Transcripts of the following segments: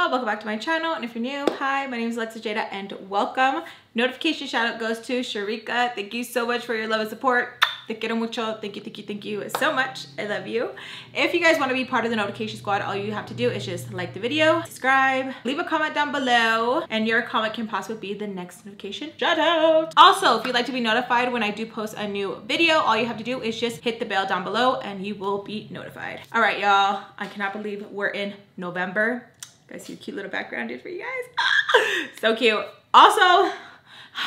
y'all, welcome back to my channel, and if you're new, hi, my name is Alexis Jayda and welcome. Notification shout out goes to Sharika. Thank you so much for your love and support. Te quiero mucho. Thank you so much. I love you. If you guys want to be part of the notification squad, all you have to do is just like the video, subscribe, leave a comment down below, and your comment can possibly be the next notification shout out. Also, if you'd like to be notified when I do post a new video, all you have to do is just hit the bell down below and you will be notified. All right, y'all, I cannot believe we're in November. You guys see the cute little background did for you guys? So cute. Also,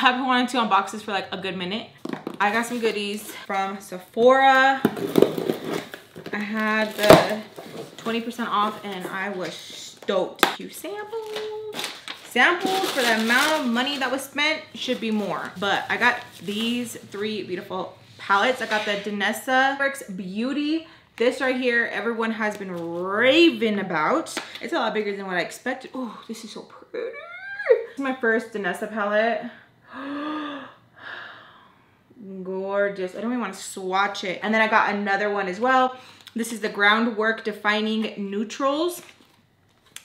I've been wanting to unbox this for like a good minute. I got some goodies from Sephora. I had the 20% off and I was stoked. Cute samples. Samples for the amount of money that was spent should be more. But I got these three beautiful palettes. I got the Danessa Myricks Beauty. This right here, everyone has been raving about. It's a lot bigger than what I expected. Oh, this is so pretty. This is my first Danessa palette. Gorgeous. I don't even want to swatch it. And then I got another one as well. This is the Groundwork Defining Neutrals.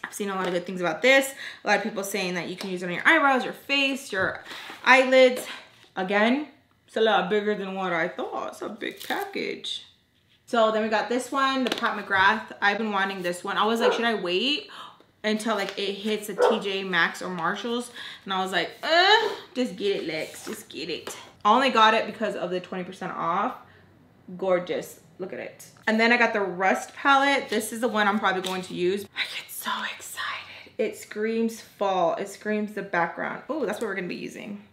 I've seen a lot of good things about this. A lot of people saying that you can use it on your eyebrows, your face, your eyelids. Again, it's a lot bigger than what I thought. It's a big package. So then we got this one, the Pat McGrath. I've been wanting this one. I was like, should I wait until like it hits a TJ Maxx or Marshalls? And I was like, just get it, Lex, just get it. I only got it because of the 20% off. Gorgeous, look at it. And then I got the Rust palette. This is the one I'm probably going to use. I get so excited. It screams fall, it screams the background. Oh, that's what we're gonna be using.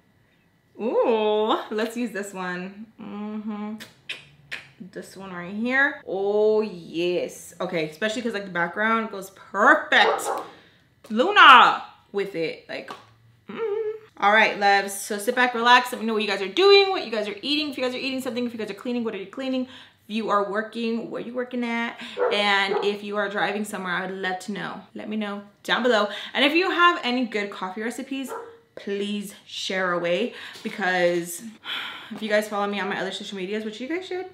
Ooh, let's use this one. This one right here. Oh yes. Okay, especially because like the background goes perfect. Luna with it, like. All right, loves. So sit back, relax. Let me know what you guys are doing, what you guys are eating. If you guys are eating something, if you guys are cleaning, what are you cleaning? If you are working, where are you working at? And if you are driving somewhere, I would love to know. Let me know down below. And if you have any good coffee recipes, please share away, because if you guys follow me on my other social medias, which you guys should,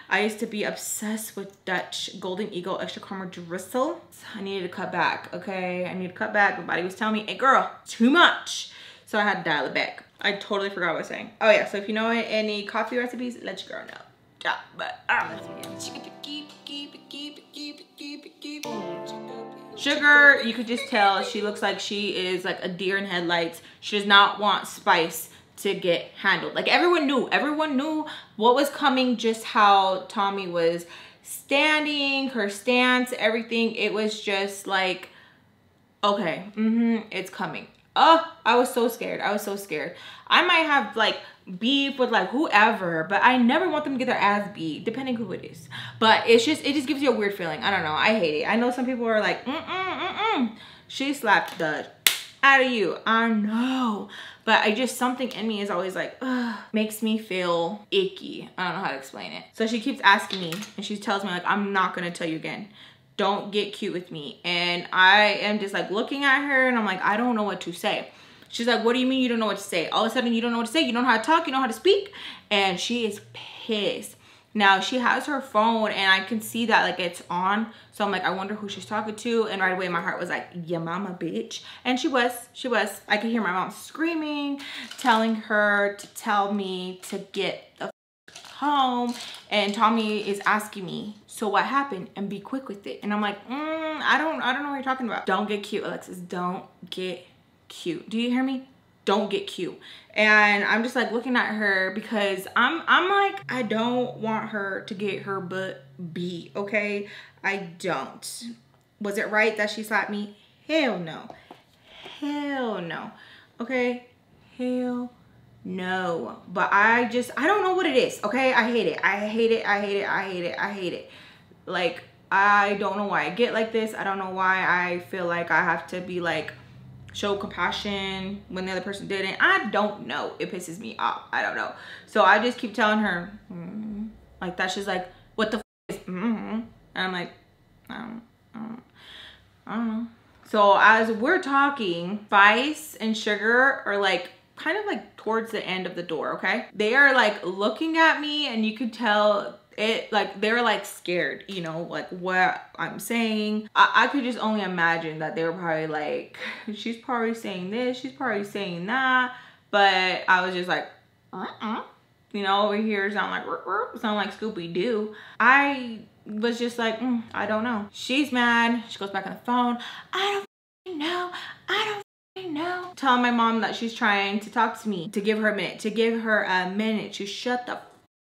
I used to be obsessed with Dutch Golden Eagle Extra Caramel Drizzle. I needed to cut back, okay? I need to cut back. My body was telling me, hey girl, too much. So I had to dial it back. I totally forgot what I was saying. Oh yeah, so if you know any coffee recipes, let your girl know. Yeah, but Sugar, you could just tell she looks like she is like a deer in headlights. She does not want spice to get handled. Like everyone knew what was coming, just how Tommy was standing, her stance, everything. It was just like, okay, it's coming. Oh, I was so scared. I was so scared. I might have like beef with like whoever, but I never want them to get their ass beat, depending who it is. But it just gives you a weird feeling. I don't know. I hate it. I know some people are like, she slapped the out of you. I know. But something in me is always like, ugh, makes me feel icky. I don't know how to explain it. So she keeps asking me and she tells me like, I'm not gonna tell you again. Don't get cute with me. And I am just like looking at her and I'm like, I don't know what to say. She's like, what do you mean you don't know what to say? All of a sudden you don't know what to say. You don't know how to talk, you know how to speak. And she is pissed. Now she has her phone and I can see that like it's on. So I'm like, I wonder who she's talking to. And right away my heart was like, yeah, mama, bitch. And she was. I could hear my mom screaming, telling her to tell me to get the home. And Tommy is asking me, so what happened? And be quick with it. And I'm like, I don't know what you're talking about. Don't get cute, Alexis. Don't get cute. Do you hear me? Don't get cute. And I'm just like looking at her because I'm like, I don't want her to get her butt beat, okay? I don't. Was it right that she slapped me? Hell no. Hell no. Okay? Hell no. But I don't know what it is, okay? I hate it. I hate it. I hate it. I hate it. I hate it. Like, I don't know why I get like this. I don't know why I feel like I have to be like, show compassion when the other person didn't. I don't know. It pisses me off. I don't know. So I just keep telling her like that. She's like, what the f is and I'm like, I don't know. So as we're talking, Vice and Sugar are like kind of like towards the end of the door, okay? They are like looking at me and you could tell it, like, they were like scared, you know, like what I'm saying. I could just only imagine that they were probably like, she's probably saying this, she's probably saying that. But I was just like, you know, over here sound like Scooby-Doo. I was just like, I don't know. She's mad. She goes back on the phone. I don't know. I don't know. Telling my mom that she's trying to talk to me, to give her a minute to shut the.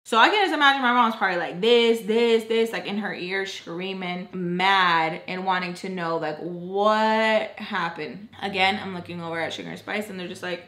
So I can just imagine my mom's probably like this, like in her ear, screaming, mad, and wanting to know like what happened. Again, I'm looking over at Sugar and Spice, and they're just like,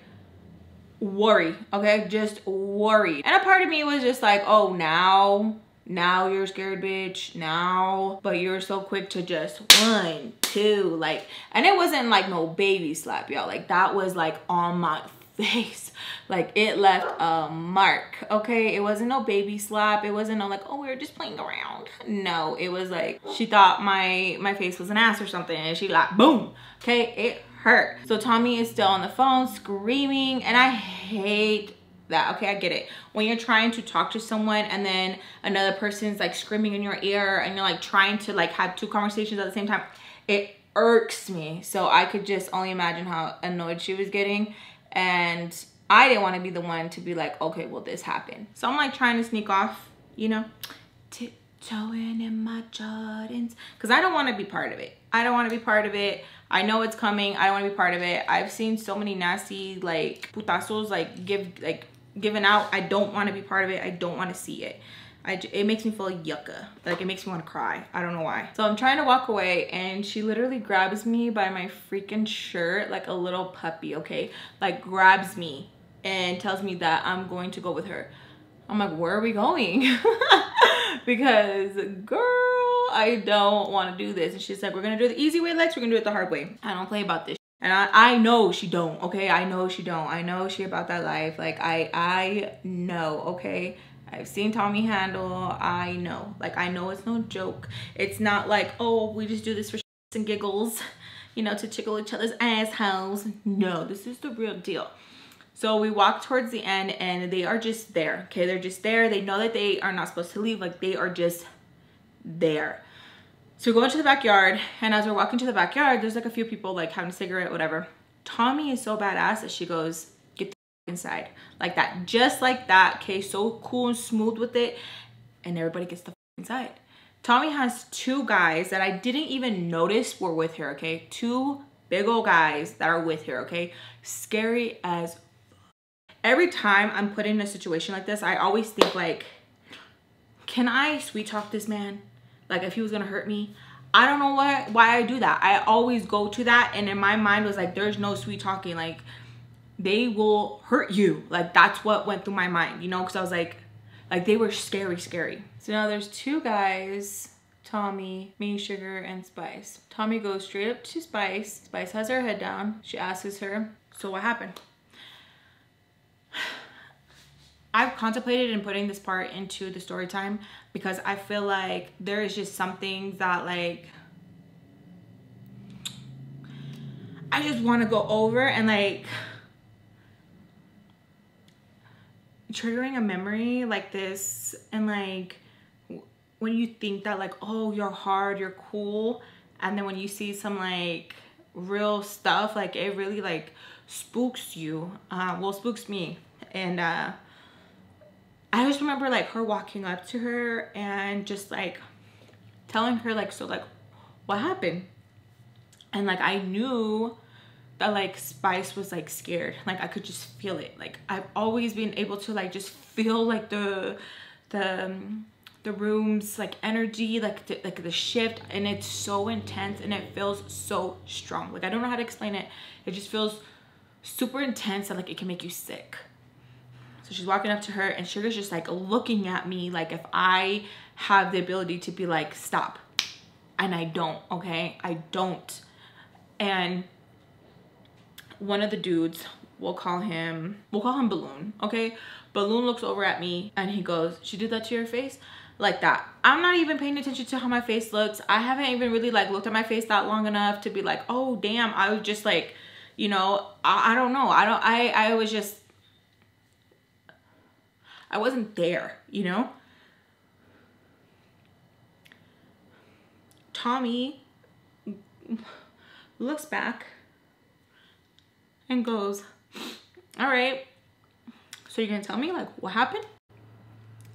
worried, okay? Just worried. And a part of me was just like, oh, now you're scared, bitch, now. But you're so quick to just 1, 2, like, and it wasn't like no baby slap, y'all. Like, that was like on my face. Like, it left a mark, okay? It wasn't no baby slap. It wasn't no like, oh, we were just playing around. No, it was like, she thought my face was an ass or something, and she like, boom, okay? It hurt. So Tommy is still on the phone screaming, and I hate that. Okay, I get it. When you're trying to talk to someone and then another person's like screaming in your ear and you're like trying to like have 2 conversations at the same time, it irks me. So I could just only imagine how annoyed she was getting, and I didn't want to be the one to be like, okay, well, this happened. So I'm like trying to sneak off, you know, tiptoeing in my Jordans, because I don't want to be part of it. I don't want to be part of it. I know it's coming. I don't want to be part of it. I've seen so many nasty like putazos like given out. I don't want to be part of it. I don't want to see it. It makes me feel yucca. Like, it makes me want to cry. I don't know why. So I'm trying to walk away, and she literally grabs me by my freaking shirt like a little puppy, okay? Like, grabs me and tells me that I'm going to go with her. I'm like, where are we going? Because, girl, I don't want to do this. And she's like, we're going to do it the easy way, Lex. We're going to do it the hard way. I don't play about this. And I know she don't, okay? I know she don't. I know she about that life. Like, I know, okay? I've seen Tommy handle. I know. Like, I know it's no joke. It's not like, oh, we just do this for shits and giggles, you know, to tickle each other's assholes. No, this is the real deal. So we walk towards the end, and they are just there, okay? They're just there. They know that they are not supposed to leave. Like, they are just there. So we go into the backyard, and as we're walking to the backyard, there's like a few people like having a cigarette, whatever. Tommy is so badass that she goes, get the inside. Like that, just like that, okay? So cool and smooth with it, and everybody gets the inside. Tommy has 2 guys that I didn't even notice were with her, okay? 2 big old guys that are with her, okay? Scary as fuck. Every time I'm put in a situation like this, I always think like, can I sweet talk this man? Like, if he was gonna hurt me? I don't know why I do that. I always go to that, and in my mind was like, there's no sweet talking. Like, they will hurt you. Like, that's what went through my mind, you know? Because I was like they were scary. So now there's 2 guys, Tommy, me, Sugar, and Spice. Tommy goes straight up to Spice. Spice has her head down. She asks her, so what happened? I've contemplated in putting this part into the story time because I feel like there is just some things that like I just want to go over, and like triggering a memory like this, and like when you think that like, oh, you're hard, you're cool, and then when you see some like real stuff, like it really like spooks you. Well, spooks me. And I just remember like her walking up to her and just like telling her like, so like what happened? And like I knew that like Spice was like scared. Like I could just feel it. Like I've always been able to like just feel like the room's like energy, like the shift, and it's so intense and it feels so strong. Like I don't know how to explain it. It just feels super intense and like it can make you sick. So she's walking up to her and Sugar's just like looking at me like if I have the ability to be like, stop. And I don't, okay? I don't. And one of the dudes, we'll call him Balloon, okay? Balloon looks over at me and he goes, she did that to your face? Like that. I'm not even paying attention to how my face looks. I haven't even really like looked at my face that long enough to be like, oh damn, I was just like, you know, I don't know. I was just, I wasn't there, you know? Tommy looks back and goes, all right, so you're gonna tell me like what happened?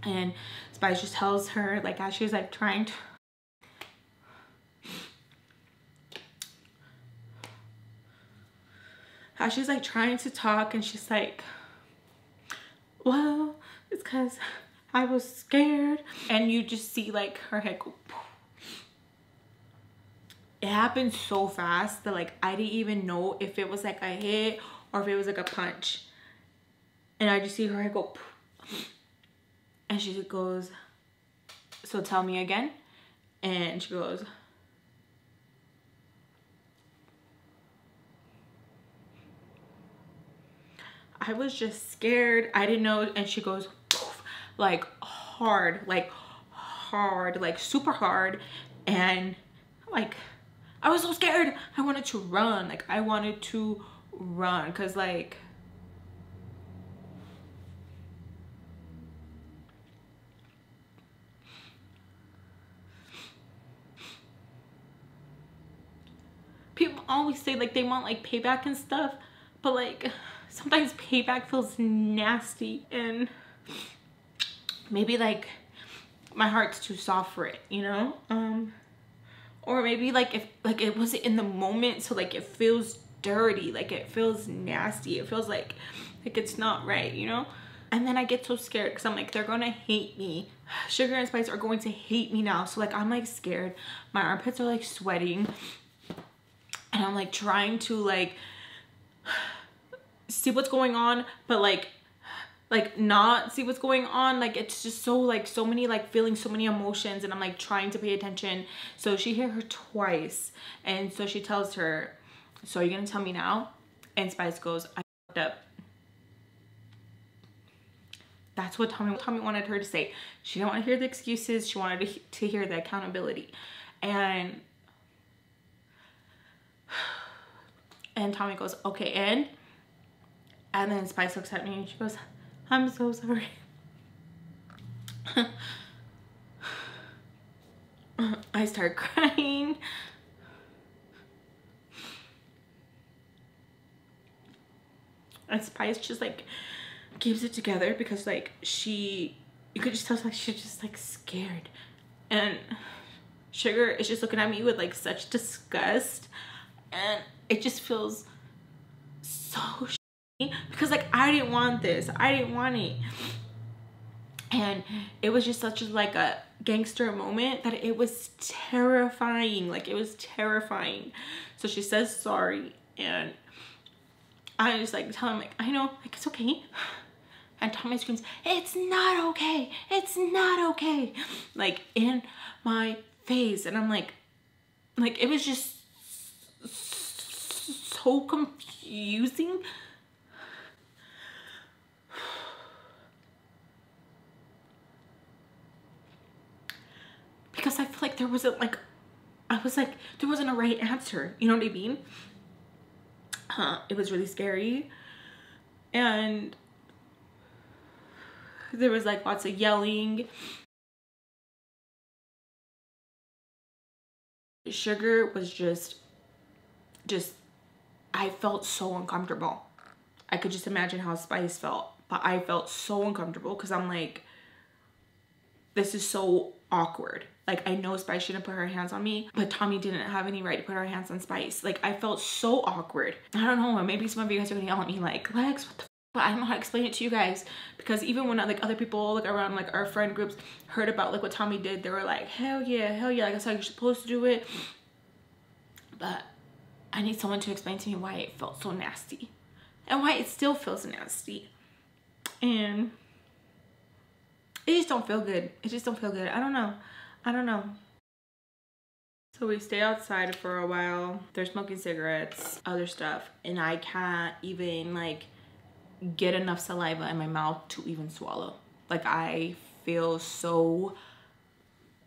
And Spice just tells her, like, as she's like trying to, talk, and she's like, well, it's because I was scared. And you just see like her head go poof. It happened so fast that like I didn't even know if it was like a hit or if it was like a punch. And I just see her head go poof. And she goes, so tell me again. And she goes, I was just scared. I didn't know. And she goes, poof, like hard, like super hard. And like, I was so scared. I wanted to run. Like, I wanted to run because like, people always say like they want like payback and stuff, but like sometimes payback feels nasty, and maybe like my heart's too soft for it, you know? Or maybe like if like it wasn't in the moment, so like it feels dirty, like it feels nasty, it feels like it's not right, you know? And then I get so scared because I'm like, they're gonna hate me. Sugar and Spice are going to hate me now. So like I'm like scared. My armpits are like sweating. And I'm like trying to like see what's going on, but like not see what's going on. Like it's just so like so many like feelings, so many emotions, and I'm like trying to pay attention. So she hit her twice, and so she tells her, so are you gonna tell me now? And Spice goes, I fucked up. That's what Tommy wanted her to say. She didn't want to hear the excuses. She wanted to hear the accountability. And Tommy goes, okay, and then Spice looks at me and she goes, I'm so sorry. I start crying. And Spice just like keeps it together because like you could just tell like she's just like scared. And Sugar is just looking at me with like such disgust, and it just feels so shitty because like I didn't want this. I didn't want it. And it was just such like a gangster moment that it was terrifying. Like it was terrifying. So she says sorry, and I just like tell him like, I know, like it's okay. And Tommy screams, it's not okay. It's not okay. Like in my face. And I'm like it was just so confusing. Because I feel like there wasn't like, there wasn't a right answer. You know what I mean? It was really scary. And there was like lots of yelling. Sugar was just I felt so uncomfortable. I could just imagine how Spice felt, but I felt so uncomfortable because I'm like, this is so awkward. Like I know Spice shouldn't put her hands on me, but Tommy didn't have any right to put her hands on Spice. Like I felt so awkward. I don't know, maybe some of you guys are gonna yell at me like, Lex, what the f? But I don't know how to explain it to you guys, because even when like other people like around like our friend groups heard about like what Tommy did, they were like, hell yeah, like that's how you're supposed to do it. But I need someone to explain to me why it felt so nasty and why it still feels nasty. And it just don't feel good. It just don't feel good. I don't know. So we stay outside for a while. They're smoking cigarettes, other stuff, and I can't even like get enough saliva in my mouth to even swallow. Like I feel so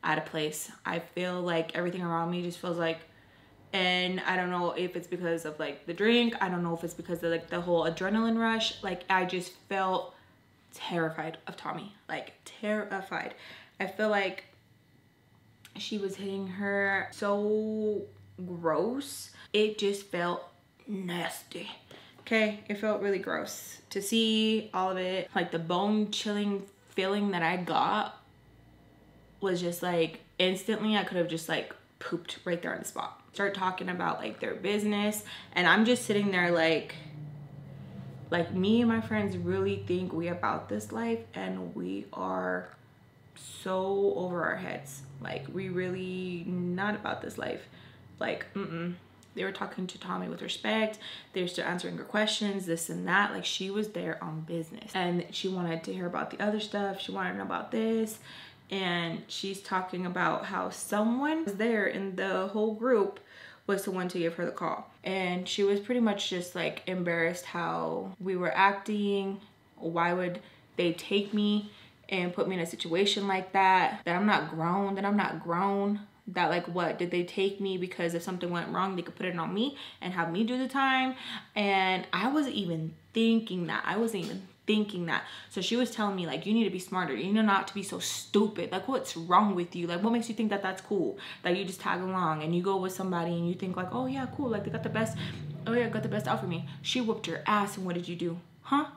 out of place. I feel like everything around me just feels like, and I don't know if it's because of like the drink. I don't know if it's because of like the whole adrenaline rush. Like I just felt terrified of Tommy, like terrified. I feel like she was hitting her so gross. It just felt nasty. Okay, it felt really gross to see all of it. Like the bone chilling feeling that I got was just like instantly I could have just like pooped right there on the spot. Start talking about like their business, and I'm just sitting there like me and my friends really think we about this life, and we are so over our heads. Like we really not about this life. Like they were talking to Tommy with respect. They were still answering her questions, this and that. Like she was there on business, and she wanted to hear about the other stuff. She wanted to know about this, and she's talking about how someone was there in the whole group was the one to give her the call. And she was pretty much just like embarrassed how we were acting. Why would they take me and put me in a situation like that? That I'm not grown, that like what, did they take me because if something went wrong they could put it on me and have me do the time? And I wasn't even thinking that. So she was telling me like, you need to be smarter, you know, not to be so stupid. Like what's wrong with you? Like what makes you think that that's cool, that you just tag along and you go with somebody and you think like, oh yeah, cool, like they got the best, oh yeah, got the best out for me. She whooped your ass, and what did you do? Huh?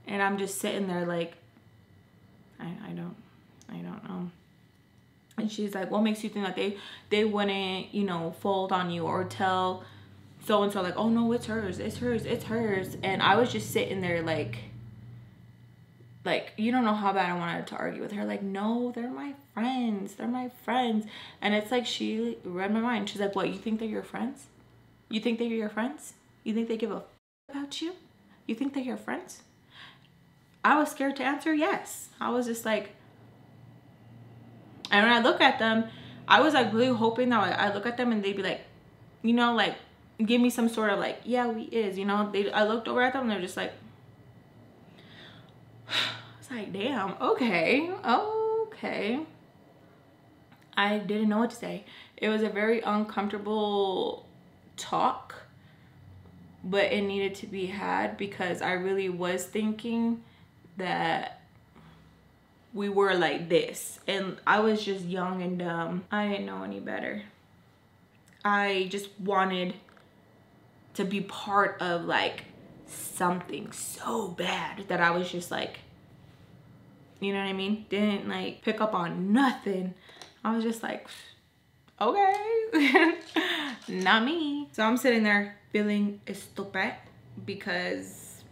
And I'm just sitting there like, I don't know. And she's like, what makes you think that they wouldn't, you know, fold on you or tell so-and-so like, oh no, it's hers. And I was just sitting there like you don't know how bad I wanted to argue with her. Like, no, they're my friends. And it's like she read my mind. She's like, what, you think they're your friends? You think they're your friends? You think they give a f about you? You think they're your friends? I was scared to answer yes. I was just like, and when I look at them, I was like really hoping that like, I look at them and they'd be like, you know, like give me some sort of like, yeah, we is, you know. I looked over at them and they're just like, it's like, damn, okay. I didn't know what to say. It was a very uncomfortable talk, but it needed to be had because I really was thinking that we were like this, and I was just young and dumb. I didn't know any better. I just wanted to be part of like something so bad that I was just like, you know what I mean? Didn't like pick up on nothing. I was just like, okay, not me. So I'm sitting there feeling stupid because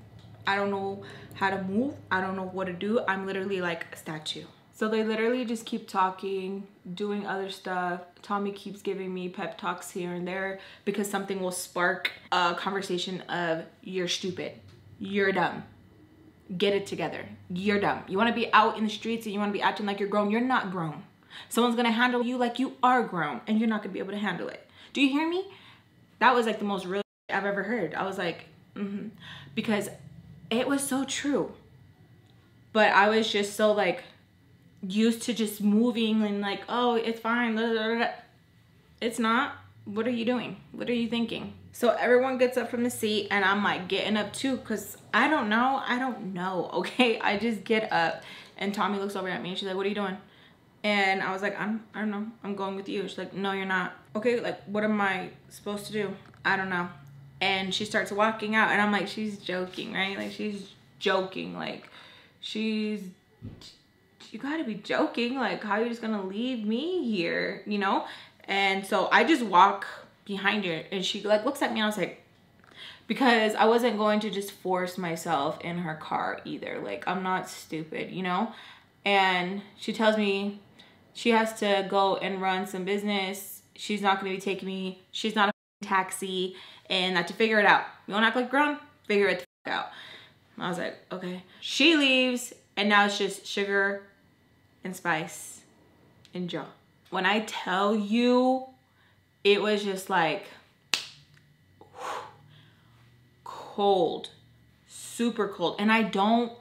I don't know how to move. I don't know what to do. I'm literally like a statue. So they literally just keep talking, doing other stuff. Tommy keeps giving me pep talks here and there because something will spark a conversation of, you're stupid, you're dumb, get it together, you're dumb. You wanna be out in the streets and you wanna be acting like you're grown. You're not grown. Someone's gonna handle you like you are grown and you're not gonna be able to handle it. Do you hear me? That was like the most real I've ever heard. I was like, because it was so true. But I was just so like, used to just moving and like, oh, it's fine. Blah, blah, blah. It's not. What are you doing? What are you thinking? So everyone gets up from the seat and I'm like getting up too because I don't know. Okay, I just get up and Tommy looks over at me and she's like, what are you doing? And I was like, I don't know, I'm going with you. She's like, no, you're not. Okay, like what am I supposed to do? I don't know. And she starts walking out and I'm like, she's joking, right? Like she's joking, like you gotta be joking. Like, how are you just gonna leave me here, you know? And so I just walk behind her and she like looks at me and I was like, because I wasn't going to just force myself in her car either. Like, I'm not stupid, you know? And she tells me she has to go and run some business. She's not gonna be taking me. She's not a taxi, and that to figure it out. You wanna act like grown? Figure it the out. I was like, okay. She leaves and now it's just sugar and spice and jaw. When I tell you, it was just like cold, super cold. And I don't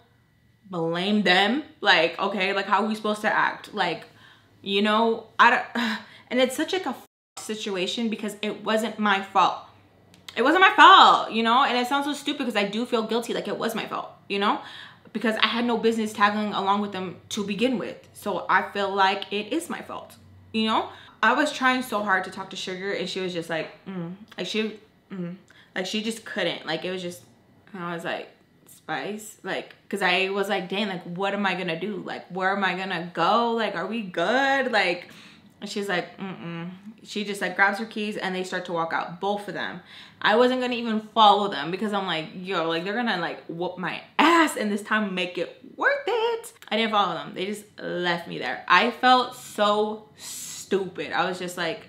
blame them. Like, okay, like how are we supposed to act? Like, you know, and it's such like a situation because it wasn't my fault. It wasn't my fault, you know? And it sounds so stupid because I do feel guilty, like it was my fault, you know? because I had no business tagging along with them to begin with. So I feel like it is my fault, you know? I was trying so hard to talk to Sugar, and she was just like, like she just couldn't. Like, it was just, and I was like, Spice, like, because I was like, dang, like, what am I gonna do? Like, where am I gonna go? Like, are we good? Like, and she's like, She just like grabs her keys and they start to walk out, both of them. I wasn't gonna even follow them because I'm like, yo, like, they're gonna like whoop my ass and this time make it worth it. I didn't follow them. They just left me there. I felt so stupid. I was just like,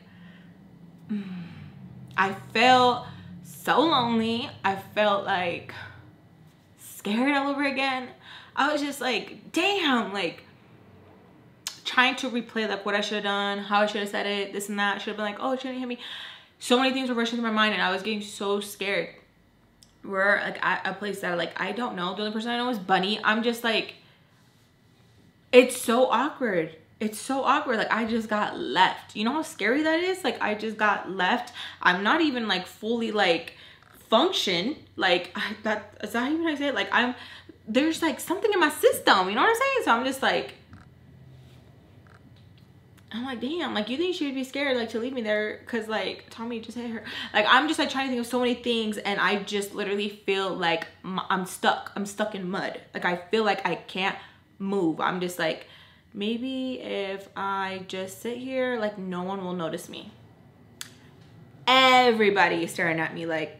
I felt so lonely. I felt like scared all over again. I was just like, damn, like trying to replay like what I should have done, how I should have said it, this and that. I should have been like, oh, it shouldn't hit me. So many things were rushing through my mind and I was getting so scared. We're like at a place that like I don't know. The only person I know is Bunny. I'm just like, it's so awkward. It's so awkward. Like, I just got left. You know how scary that is? Like, I just got left. I'm not even like fully like function. Like, is that how you say it? Like, there's like something in my system. You know what I'm saying? So I'm just like, I'm like, damn, like, you think she would be scared like to leave me there because like Tommy just hit her? Like, I'm just like trying to think of so many things and I just literally feel like I'm stuck in mud. Like, I feel like I can't move. I'm just like, maybe if I just sit here, like, no one will notice me. Everybody is staring at me like,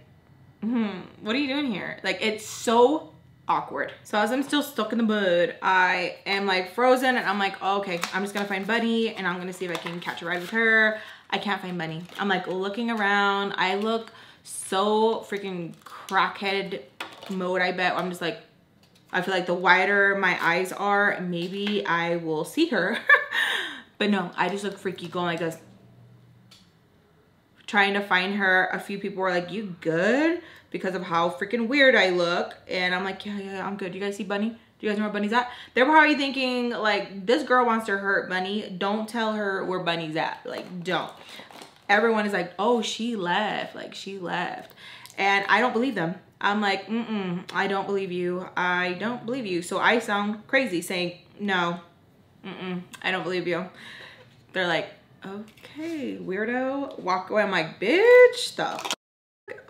what are you doing here? Like, it's so awkward. So as I'm still stuck in the mud, I am like frozen and I'm like, oh, okay, I'm just gonna find Bunny and I'm gonna see if I can catch a ride with her. I can't find Bunny. I'm like looking around. I look so freaking crackhead mode, I bet. I'm just like, I feel like the wider my eyes are, maybe I will see her. But no, I just look freaky going like this. Trying to find her. A few people were like, you good? Because of how freaking weird I look. And I'm like, yeah, I'm good. You guys see Bunny? Do you guys know where Bunny's at? They're probably thinking like, this girl wants to hurt Bunny. Don't tell her where Bunny's at. Like, don't. Everyone is like, oh, she left. Like, she left. And I don't believe them. I'm like, I don't believe you. I don't believe you. So I sound crazy saying, no, I don't believe you. They're like, okay, weirdo, walk away. I'm like, bitch, stop.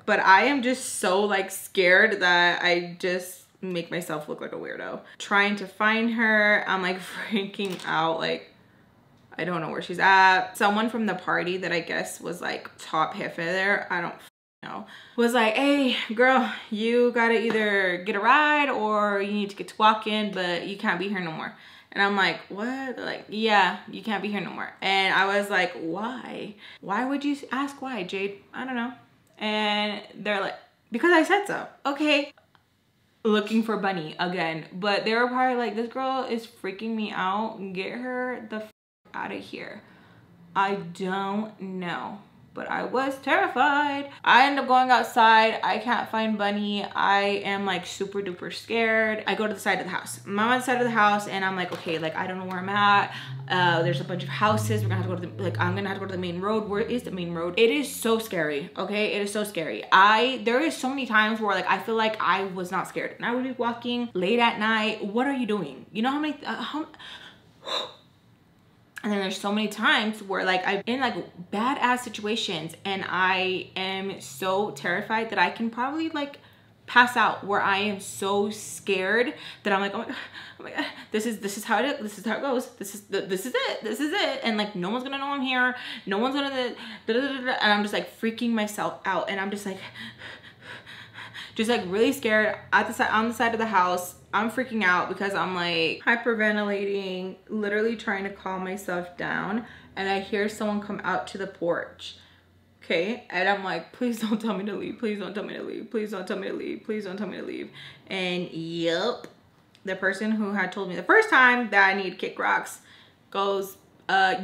But I am just so like scared that I just make myself look like a weirdo. Trying to find her, I'm like freaking out. Like, I don't know where she's at. Someone from the party that I guess was like top jefe there, I don't know, was like, hey girl, you gotta either get a ride or you need to get to walking, but you can't be here no more. And I'm like, what? They're like, yeah, you can't be here no more. And I was like, why? Why would you ask why, Jade? I don't know. And they're like, because I said so. Okay. Looking for Bunny again. But they were probably like, this girl is freaking me out. Get her the f out of here. I don't know. But I was terrified. I end up going outside. I can't find Bunny. I am like super duper scared. I go to the side of the house. I'm on the side of the house and I'm like, okay, like I don't know where I'm at. There's a bunch of houses. We're gonna have to go to the, like, I'm gonna have to go to the main road. Where is the main road? It is so scary, okay? It is so scary. There is so many times where like I feel like I was not scared. And I would be walking late at night. What are you doing? You know how many, and then there's so many times where like I'm in like badass situations and I am so terrified that I can probably like pass out, where I am so scared that I'm like, oh my god, this is how it goes. This is it. And like no one's gonna know I'm here. No one's gonna and I'm just like freaking myself out and I'm just like really scared on the side of the house. I'm freaking out because I'm like hyperventilating, literally trying to calm myself down. And I hear someone come out to the porch. Okay. And I'm like, please don't tell me to leave. Please don't tell me to leave. Please don't tell me to leave. Please don't tell me to leave. And yep, the person who had told me the first time that I need to kick rocks goes,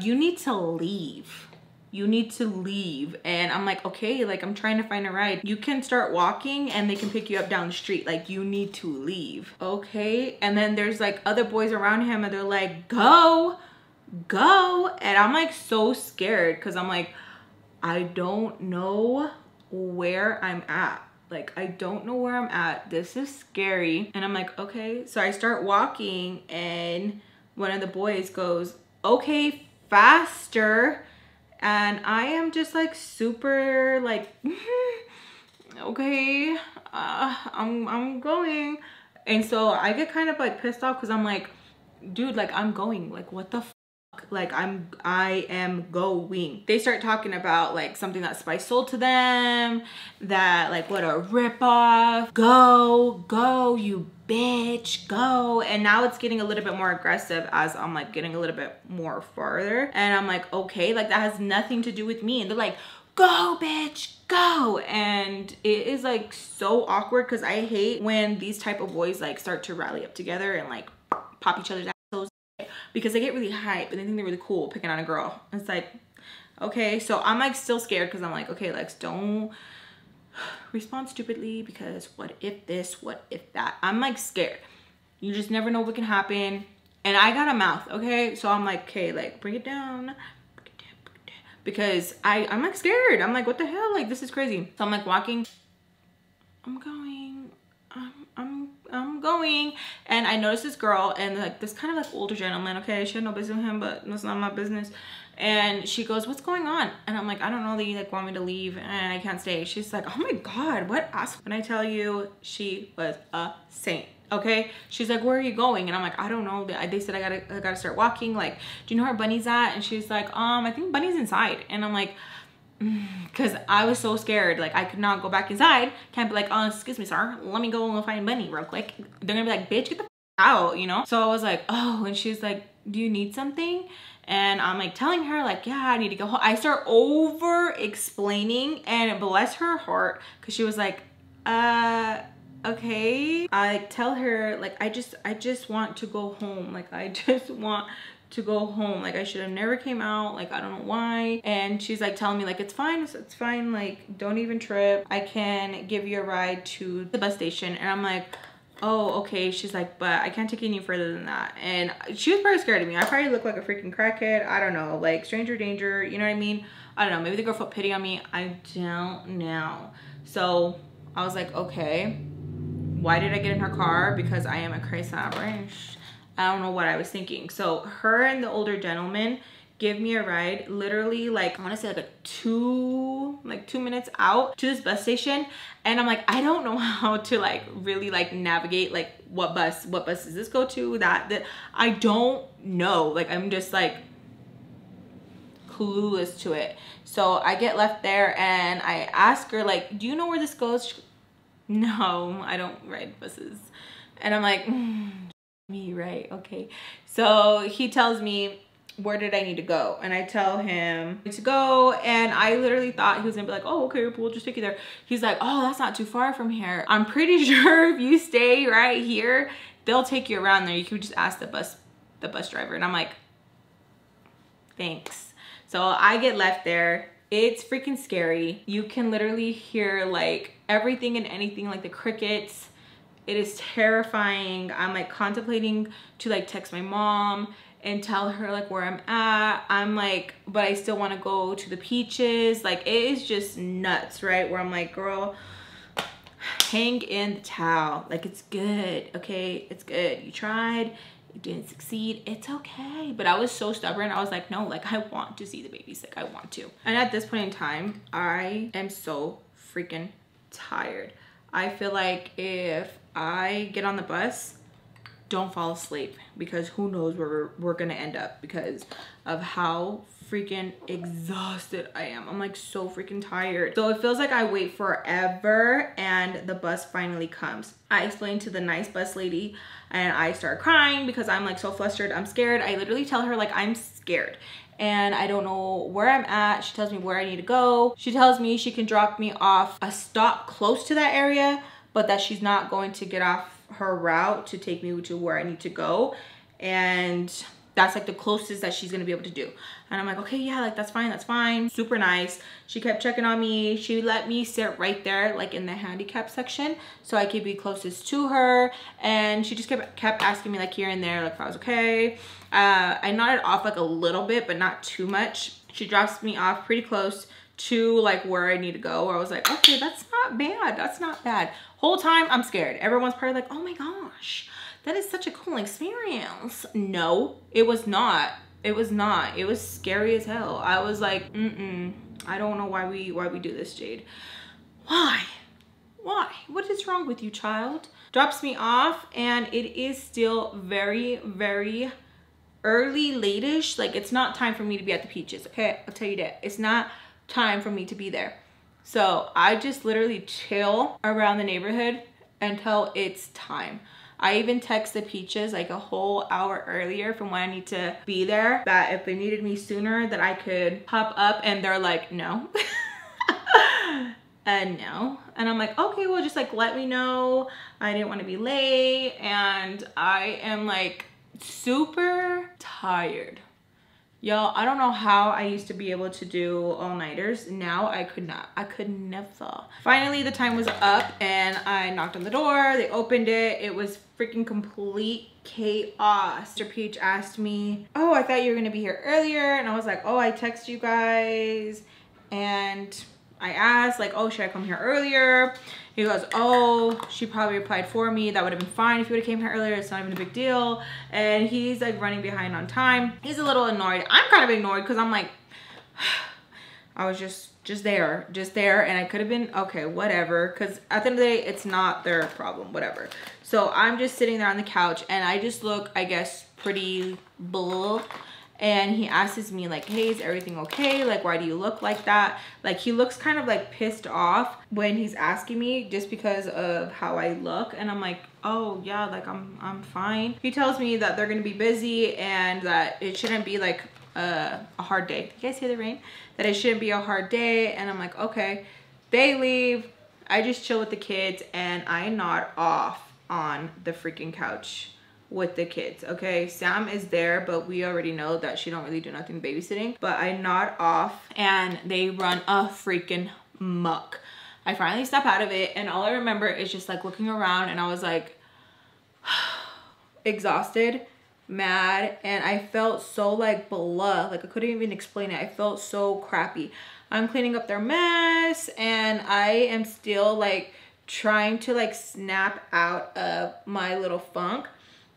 you need to leave. You need to leave. And I'm like, okay, like I'm trying to find a ride. You can start walking and they can pick you up down the street. Like you need to leave. Okay. And then there's like other boys around him and they're like, go. And I'm like so scared because I'm like, I don't know where I'm at. Like, I don't know where I'm at. This is scary. And I'm like, okay. So I start walking and one of the boys goes, okay, faster. And I am just like super like, okay, I'm going. And so I get kind of like pissed off because I'm like, dude, like I'm going, like what the fuck? Like I am going. They start talking about like something that Spice sold to them, that like what a ripoff. Go, you bitch, go. And now it's getting a little bit more aggressive as I'm like getting a little bit more farther. And I'm like, okay, like that has nothing to do with me. And they're like, go bitch, go. And it is like so awkward because I hate when these type of boys like start to rally up together and like pop each other's assholes, because they get really hype and they think they're really cool picking on a girl. It's like, okay, so I'm like still scared because I'm like, okay, Lex, don't respond stupidly because what if this, what if that? I'm like scared. You just never know what can happen. And I got a mouth, okay? So I'm like, okay, like bring it down. Because I'm like scared. I'm like, what the hell? Like, this is crazy. So I'm like walking. I'm going. I'm going. And I noticed this girl and like this kind of like older gentleman. Okay, she had no business with him, but that's not my business. And she goes, what's going on? And I'm like, I don't know, they like want me to leave and I can't stay. She's like, oh my God, what ass? When I tell you, she was a saint. Okay, she's like, where are you going? And I'm like, I don't know. They said I gotta start walking. Like, do you know where Bunny's at? And she's like, I think Bunny's inside. And I'm like, because I was so scared. Like, I could not go back inside. Can't be like, oh, excuse me, sir, let me go and find Bunny real quick. They're gonna be like, bitch, get the f out, you know? So I was like, oh. And she's like, do you need something? And I'm like telling her like, yeah, I need to go home. I start over explaining, and bless her heart, because she was like, okay. I tell her like, I just want to go home. Like, I just want to go home. Like, I should have never came out. Like, I don't know why. And she's like telling me like, it's fine, it's fine, like don't even trip, I can give you a ride to the bus station. And I'm like, oh, okay. She's like, but I can't take you any further than that. And she was probably scared of me. I probably look like a freaking crackhead. I don't know, like stranger danger, you know what I mean? I don't know, maybe the girl felt pity on me, I don't know. So I was like, okay, why did I get in her car? Because I am a Christ average. I don't know what I was thinking. So her and the older gentleman give me a ride, literally like, I want to say like a 2 minutes out to this bus station. And I'm like, I don't know how to like really like navigate, like what bus does this go to, that I don't know. Like, I'm just like clueless to it. So I get left there and I ask her like, do you know where this goes? She, no, I don't ride buses. And I'm like, me, right? Okay. So he tells me, where did I need to go? And I tell him to go, and I literally thought he was gonna be like, oh, okay, we'll just take you there. He's like, oh, that's not too far from here. I'm pretty sure if you stay right here, they'll take you around there. You could just ask the bus driver. And I'm like, thanks. So I get left there. It's freaking scary. You can literally hear like everything and anything, like the crickets. It is terrifying. I'm like contemplating to like text my mom and tell her like where I'm at. I'm like, but I still want to go to the Peaches. Like, it is just nuts, right? Where I'm like, girl, hang in the towel. Like, it's good, okay? It's good. You tried, you didn't succeed, it's okay. But I was so stubborn. I was like, no, like I want to see the baby sick. I want to. And at this point in time, I am so freaking tired. I feel like if I get on the bus, don't fall asleep, because who knows where we're gonna end up because of how freaking exhausted I am. I'm like so freaking tired. So it feels like I wait forever and the bus finally comes. I explained to the nice bus lady and I start crying because I'm like so flustered. I'm scared. I literally tell her like I'm scared and I don't know where I'm at. She tells me where I need to go. She tells me she can drop me off a stop close to that area, but that she's not going to get off her route to take me to where I need to go. And that's like the closest that she's gonna be able to do. And I'm like, okay, yeah, like that's fine, that's fine. Super nice. She kept checking on me. She let me sit right there, like in the handicap section, so I could be closest to her. And she just kept asking me like here and there, like if I was okay. I nodded off like a little bit, but not too much. She drops me off pretty close to like where I need to go, where I was like, okay, that's not bad. That's not bad. Whole time I'm scared. Everyone's probably like, oh my gosh, that is such a cool experience. No, it was not. It was not. It was scary as hell. I was like, I don't know why we do this, Jade. Why? Why? What is wrong with you, child? Drops me off, and it is still very, very early, late-ish. Like, it's not time for me to be at the Peaches, okay? I'll tell you that. It's not time for me to be there. So I just literally chill around the neighborhood until it's time. I even text the Peaches like a whole hour earlier from when I need to be there, that if they needed me sooner that I could pop up, and they're like, no. And no. And I'm like, okay, well, just like let me know. I didn't want to be late, and I am like super tired. Y'all, I don't know how I used to be able to do all-nighters. Now I could not. I could never. Finally, the time was up, and I knocked on the door. They opened it. It was freaking complete chaos. Mr. Peach asked me, oh, I thought you were going to be here earlier. And I was like, oh, I texted you guys. And I asked like, oh, should I come here earlier? He goes, oh, she probably replied for me. That would have been fine if you would have came here earlier. It's not even a big deal. And he's like running behind on time. He's a little annoyed. I'm kind of annoyed because I'm like, I was just there. And I could have been, okay, whatever. Because at the end of the day, it's not their problem, whatever. So I'm just sitting there on the couch, and I just look, I guess, pretty blah. And he asks me like, hey, is everything okay? Like, why do you look like that? Like, he looks kind of like pissed off when he's asking me just because of how I look. And I'm like, oh yeah, like I'm fine. He tells me that they're gonna be busy and that it shouldn't be like a hard day. You guys hear the rain? That it shouldn't be a hard day. And I'm like, okay. They leave. I just chill with the kids, and I nod off on the freaking couch with the kids. Okay, Sam is there, but we already know that she don't really do nothing babysitting. But I nod off, and they run a freaking muck. I finally snap out of it, and all I remember is just like looking around, and I was like exhausted, mad, and I felt so like blah. Like, I couldn't even explain it. I felt so crappy. I'm cleaning up their mess, and I am still like trying to like snap out of my little funk.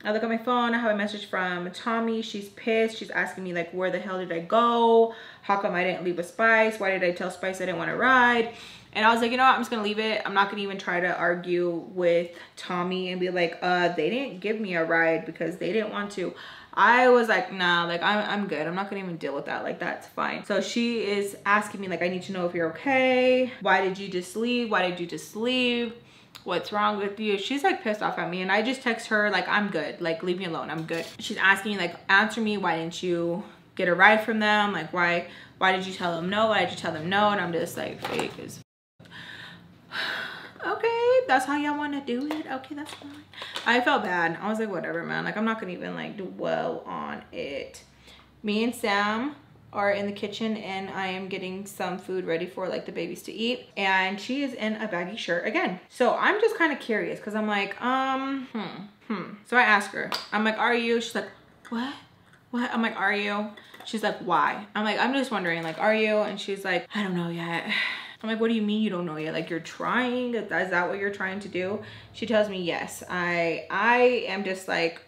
I look at my phone, I have a message from Tommy. She's pissed. She's asking me like, where the hell did I go? How come I didn't leave with Spice? Why did I tell Spice I didn't want to ride? And I was like, you know what? I'm just gonna leave it. I'm not gonna even try to argue with Tommy and be like, they didn't give me a ride because they didn't want to. I was like, nah, like I'm good. I'm not gonna even deal with that. Like, that's fine. So she is asking me like, I need to know if you're okay. Why did you just leave? Why did you just leave? What's wrong with you? She's like pissed off at me, and I just text her like, I'm good, like leave me alone, I'm good. She's asking me like, answer me, why didn't you get a ride from them? Like, why did you tell them no? Why did you tell them no? And I'm just like, fake as okay, that's how y'all want to do it. Okay, that's fine. I felt bad. I was like, whatever, man. Like, I'm not gonna even like dwell on it. Me and Sam are in the kitchen, and I am getting some food ready for like the babies to eat, and she is in a baggy shirt again. So I'm just kind of curious because I'm like, So I ask her, I'm like, are you? She's like, what? I'm like, are you? She's like, why? I'm like, I'm just wondering, like, are you? And she's like, I don't know yet. I'm like, what do you mean you don't know yet? Like, you're trying? Is that what you're trying to do? She tells me yes. I am just like,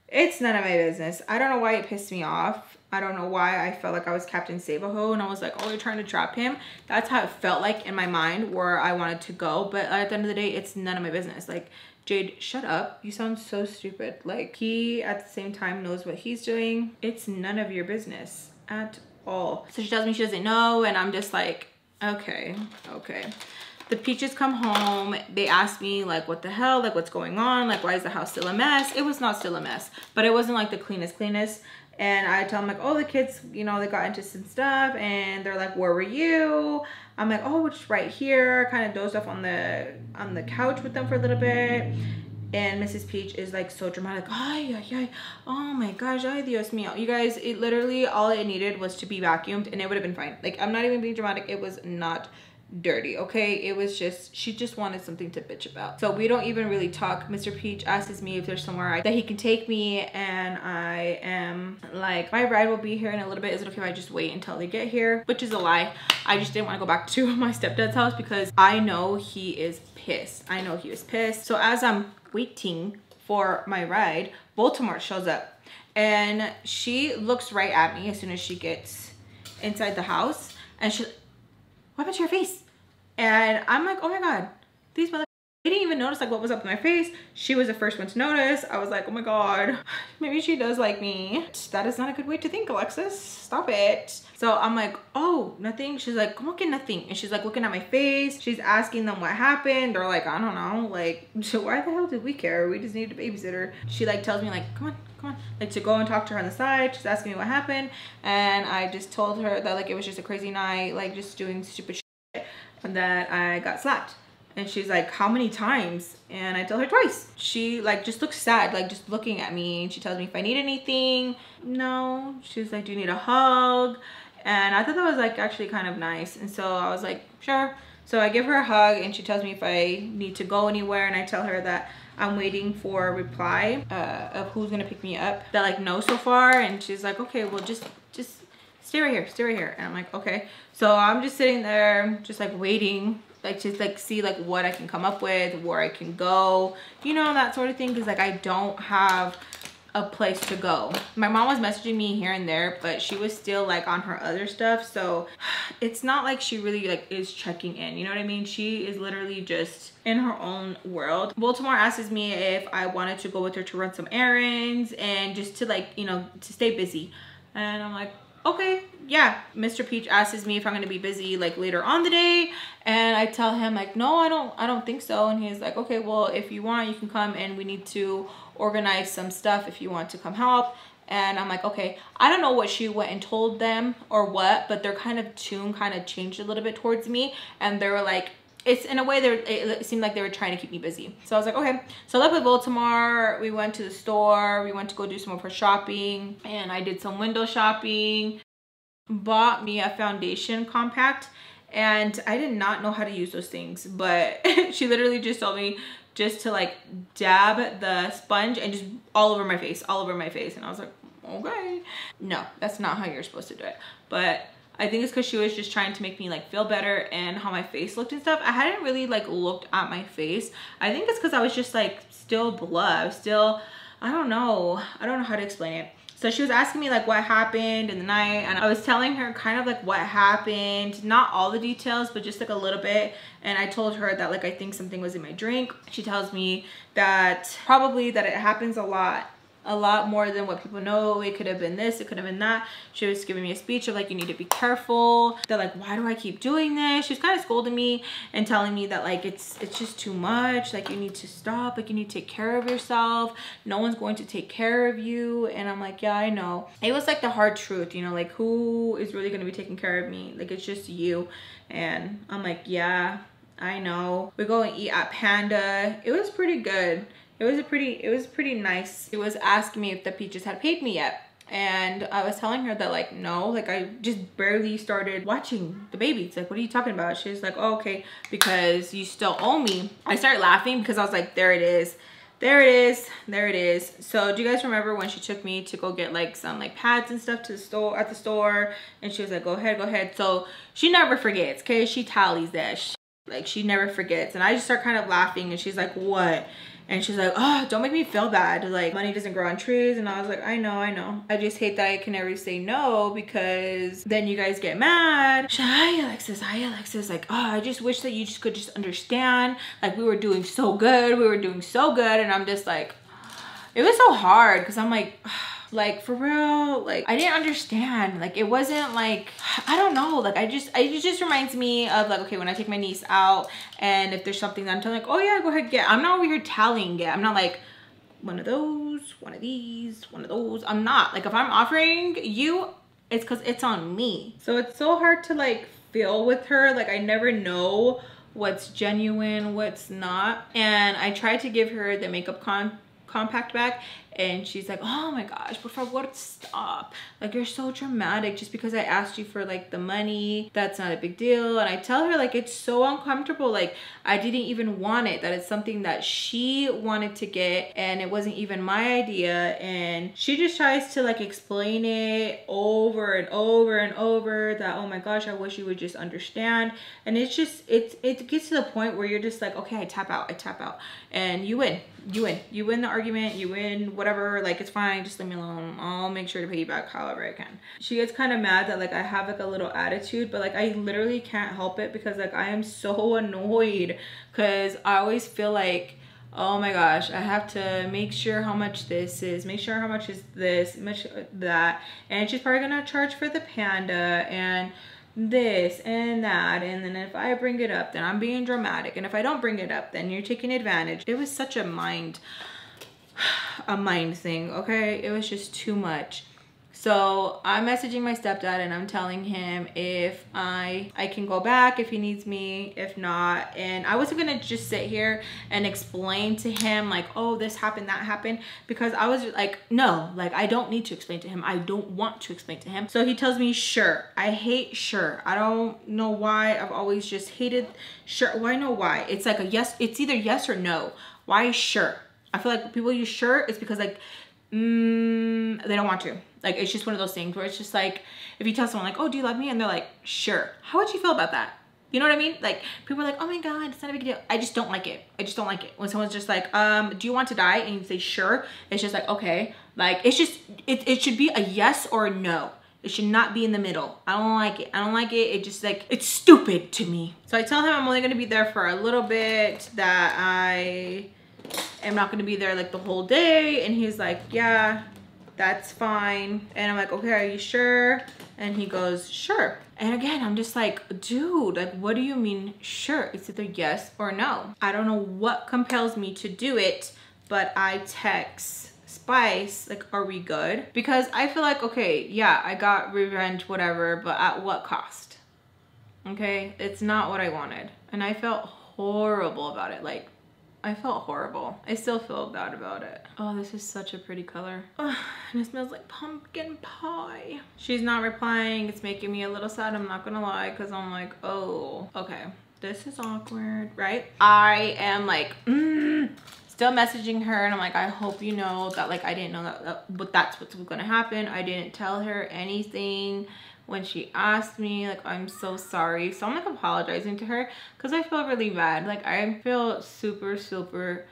it's none of my business. I don't know why it pissed me off. I don't know why I felt like I was Captain Save-A-Ho, and I was like, oh, you're trying to trap him. That's how it felt like in my mind, where I wanted to go. But at the end of the day, it's none of my business. Like, Jade, shut up. You sound so stupid. Like, he at the same time knows what he's doing. It's none of your business at all. So she tells me she doesn't know, and I'm just like, okay. The Peaches come home. They ask me like, what the hell? Like, what's going on? Like, why is the house still a mess? It was not still a mess, but it wasn't like the cleanest. And I tell them like, oh, the kids, you know, they got into some stuff, and they're like, where were you? I'm like, oh, just right here. Kind of dozed off on the couch with them for a little bit. And Mrs. Peach is like so dramatic. Ay, oh my gosh, ay Dios mío. You guys, it literally, all it needed was to be vacuumed, and it would have been fine. Like, I'm not even being dramatic. It was not dirty, okay? It was just, she just wanted something to bitch about. So we don't even really talk. Mr. Peach asks me if there's somewhere that he can take me, and I am like, my ride will be here in a little bit. Is it okay if I just wait until they get here? Which is a lie. I just didn't want to go back to my stepdad's house because I know he is pissed. I know he was pissed. So as I'm waiting for my ride, Baltimore shows up, and she looks right at me as soon as she gets inside the house, and she, what happened to your face? And I'm like, oh my God, these motherfuckers, they didn't even notice like what was up in my face. She was the first one to notice. I was like, oh my God, maybe she does like me. That is not a good way to think, Alexis. Stop it. So I'm like, oh, nothing. She's like, come on, get nothing. And she's like looking at my face. She's asking them what happened. They're like, I don't know. Like, so why the hell did we care? We just needed a babysitter. She like tells me like, come on, like to go and talk to her on the side. She's asking me what happened, and I just told her that like it was just a crazy night, like just doing stupid shit, and that I got slapped. And she's like, how many times? And I tell her twice. She like just looks sad, like just looking at me, and she tells me if I need anything. No. She's like, do you need a hug? And I thought that was like actually kind of nice, and so I was like, sure. So I give her a hug, and she tells me if I need to go anywhere, and I tell her that I'm waiting for a reply of who's gonna pick me up. That like no so far, and she's like, okay, well just stay right here, and I'm like, okay. So I'm just sitting there, just like waiting, like to like see like what I can come up with, where I can go, you know, that sort of thing, because like I don't have a place to go. My mom was messaging me here and there, but she was still like on her other stuff, so it's not like she really like is checking in, you know what I mean? She is literally just in her own world. Baltimore asks me if I wanted to go with her to run some errands and just to like, you know, to stay busy, and I'm like, okay, yeah. Mr. Peach asks me if I'm gonna be busy like later on the day, and I tell him like, no, I don't think so. And he's like, okay, well, if you want, you can come, and we need to organize some stuff if you want to come help. And I'm like, okay. I don't know what she went and told them or what, but their kind of tune kind of changed a little bit towards me, and they were like, it's in a way it seemed like they were trying to keep me busy. So I was like, okay. So I left with Baltimore. We went to the store. We went to go do some of her shopping, and I did some window shopping. Bought me a foundation compact, and I did not know how to use those things, but she literally just told me just to like dab the sponge and just all over my face, and I was like, okay. No, that's not how you're supposed to do it, but I think it's because she was just trying to make me like feel better and how my face looked and stuff. I hadn't really like looked at my face. I think it's because I was just like still blood, still, I don't know how to explain it. So she was asking me like what happened in the night, and I was telling her kind of like what happened, not all the details, but just like a little bit. And I told her that like I think something was in my drink. She tells me that probably that it happens a lot more than what people know. It could have been this, it could have been that. She was giving me a speech of like, you need to be careful. They're like, why do I keep doing this? She was kind of scolding me and telling me that like it's just too much, like you need to stop, like you need to take care of yourself, no one's going to take care of you. And I'm like, yeah, I know. It was like the hard truth, you know, like who is really going to be taking care of me? Like it's just you. And I'm like, yeah, I know. We go and eat at Panda. It was pretty good. It was pretty nice. She was asking me if the Peaches had paid me yet. And I was telling her that like, no, like I just barely started watching the baby. It's like, what are you talking about? She's like, oh, okay, because you still owe me. I started laughing because I was like, there it is. There it is. There it is. So do you guys remember when she took me to go get like some like pads and stuff to the store, at the store? And she was like, go ahead. So she never forgets, okay? She tallies that. Like she never forgets. And I just start kind of laughing, and she's like, what? And she's like, oh, don't make me feel bad. Like, money doesn't grow on trees. And I was like, I know. I just hate that I can never say no, because then you guys get mad. She's like, hi, Alexis. Like, oh, I just wish that you just could just understand. Like, we were doing so good. And I'm just like, it was so hard, because I'm like, for real, like I didn't understand. Like it wasn't like, I don't know, like it just reminds me of like, okay, when I take my niece out and if there's something that I'm telling like, oh yeah, go ahead, get. I'm not over here tallying yet. I'm not like one of those, one of these, one of those. I'm not like, if I'm offering you, it's because it's on me. So it's so hard to like feel with her. Like I never know what's genuine, what's not. And I tried to give her the makeup compact bag. And she's like, oh my gosh, por favor, stop. Like, you're so dramatic. Just because I asked you for like the money, that's not a big deal. And I tell her like, it's so uncomfortable. Like, I didn't even want it. That it's something that she wanted to get and it wasn't even my idea. And she just tries to like explain it over and over and over that, oh my gosh, I wish you would just understand. And it's just, it gets to the point where you're just like, okay, I tap out. And you win the argument, you win whatever, like it's fine, just leave me alone, I'll make sure to pay you back however I can. She gets kind of mad that like I have like a little attitude, but like I literally can't help it because like I am so annoyed because I always feel like, oh my gosh, I have to make sure how much this is, make sure how much is this, much that, and she's probably gonna charge for the panda and this and that, and then if I bring it up then I'm being dramatic, and if I don't bring it up then you're taking advantage. It was such a mind thing, okay? It was just too much. So I'm messaging my stepdad and I'm telling him if I can go back if he needs me, if not. And I wasn't gonna just sit here and explain to him like, oh, this happened, that happened, because I was like, no, like I don't need to explain to him. I don't want to explain to him. So he tells me sure. I hate sure. I don't know why. I've always just hated sure. Why? No, why? It's like a yes. It's either yes or no. Why sure? I feel like people use sure, it's because like they don't want to. Like, it's just one of those things where it's just like, if you tell someone like, oh, do you love me? And they're like, sure. How would you feel about that? You know what I mean? Like, people are like, oh my God, it's not a big deal. I just don't like it. I just don't like it. When someone's just like, do you want to die? And you say, sure. It's just like, okay. Like, it's just, it should be a yes or a no. It should not be in the middle. I don't like it. I don't like it. It just like, it's stupid to me. So I tell him I'm only going to be there for a little bit, that I am not going to be there like the whole day. And he's like, yeah, that's fine. And I'm like, okay, are you sure? And he goes, sure. And again, I'm just like, dude, like, what do you mean sure? It's either yes or no. I don't know what compels me to do it, but I text Spice, like, are we good? Because I feel like, okay, yeah, I got revenge, whatever, but at what cost? Okay, it's not what I wanted. And I felt horrible about it. Like, I felt horrible. I still feel bad about it. Oh, this is such a pretty color. Oh, and it smells like pumpkin pie. She's not replying. It's making me a little sad, I'm not gonna lie, because I'm like, oh, okay, this is awkward, right? I am like, still messaging her, and I'm like, I hope you know that, like, I didn't know but that's what's gonna happen. I didn't tell her anything when she asked me. Like, I'm so sorry. So I'm like apologizing to her because I feel really bad. Like, I feel super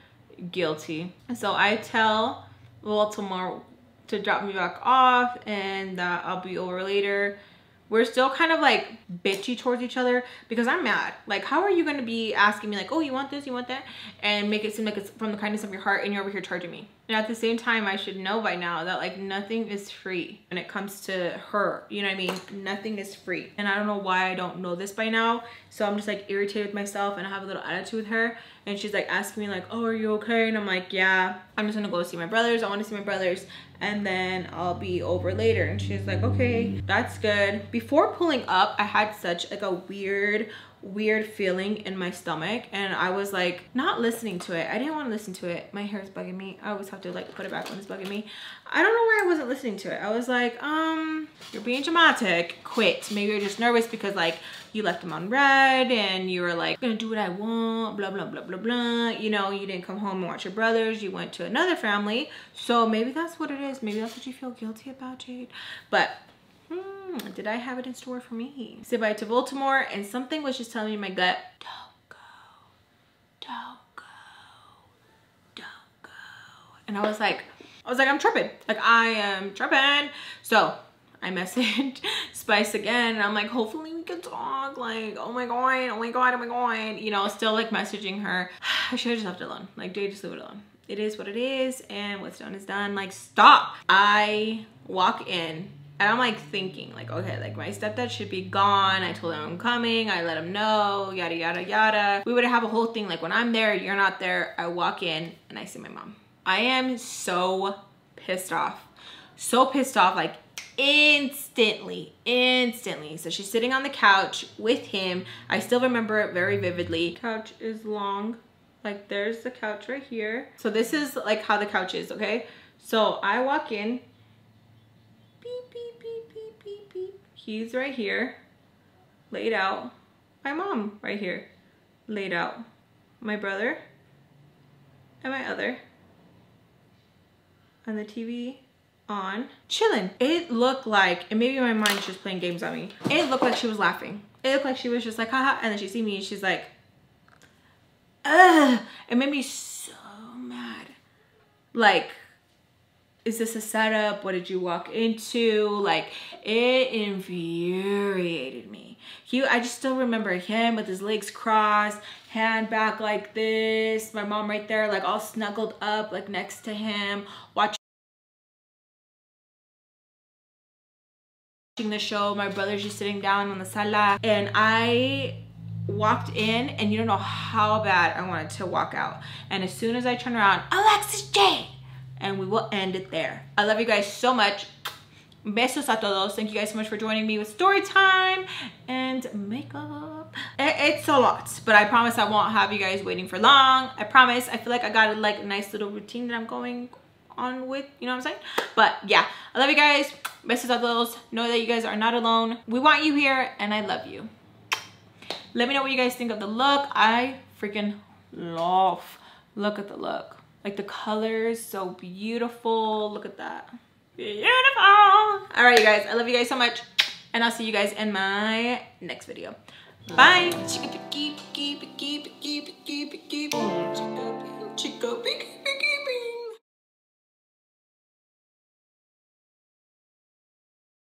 guilty. So I tell tomorrow to drop me back off and that I'll be over later. We're still kind of like bitchy towards each other because I'm mad. Like, how are you going to be asking me like, oh, you want this, you want that, and make it seem like it's from the kindness of your heart and you're over here charging me? And at the same time, I should know by now that like nothing is free when it comes to her. You know what I mean? Nothing is free. And I don't know why I don't know this by now. So I'm just like irritated with myself and I have a little attitude with her. And she's like asking me like, oh, are you okay? And I'm like, yeah, I'm just gonna go see my brothers. I want to see my brothers and then I'll be over later. And she's like, okay, that's good. Before pulling up, I had such like a weird feeling in my stomach and I was like not listening to it. I didn't want to listen to it. My hair is bugging me. I always have to like put it back when it's bugging me. I don't know why I wasn't listening to it. I was like, you're being dramatic, quit. Maybe you're just nervous because like you left them on red and you were like, gonna do what I want, blah blah blah blah blah. You know, you didn't come home and watch your brothers, you went to another family. So maybe that's what it is. Maybe that's what you feel guilty about, Jade. But did I have it in store for me? Say bye to Baltimore, and something was just telling me in my gut, don't go, don't go, don't go. And I was like, I'm tripping. Like, I am tripping. So I messaged Spice again, and I'm like, hopefully we can talk. Like, oh my God, oh my God, oh my God. You know, still like messaging her. I should have just left it alone. Like, Jade, just leave it alone. It is what it is, and what's done is done. Like, stop. I walk in. And I'm like thinking like, okay, like my stepdad should be gone. I told him I'm coming. I let him know, yada, yada, yada. We would have a whole thing like when I'm there, you're not there. I walk in and I see my mom. I am so pissed off. So pissed off, like instantly. So she's sitting on the couch with him. I still remember it very vividly. Couch is long. Like there's the couch right here. So this is like how the couch is, okay? So I walk in, beep, beep, beep, beep, beep, beep. He's right here, laid out. My mom right here, laid out. My brother and my other. And the TV on, chilling. It looked like, and maybe my mind's just playing games on me. It looked like she was laughing. It looked like she was just like, haha, and then she see me and she's like, ugh. It made me so mad. Like, is this a setup? What did you walk into? Like, it infuriated me. I just still remember him with his legs crossed, hand back like this, my mom right there, like all snuggled up, like next to him, watching the show. My brother's just sitting down on the sala, and I walked in, and you don't know how bad I wanted to walk out. And as soon as I turn around, Alexis Jayda, and we will end it there. I love you guys so much. Besos a todos. Thank you guys so much for joining me with story time and makeup. It's a lot, but I promise I won't have you guys waiting for long. I promise. I feel like I got a like nice little routine that I'm going on with, you know what I'm saying? But yeah, I love you guys. Besos a todos. Know that you guys are not alone. We want you here, and I love you. Let me know what you guys think of the look. I freaking love. Look at the look. Like the colors, so beautiful. Look at that. Beautiful. All right, you guys. I love you guys so much, and I'll see you guys in my next video. Bye.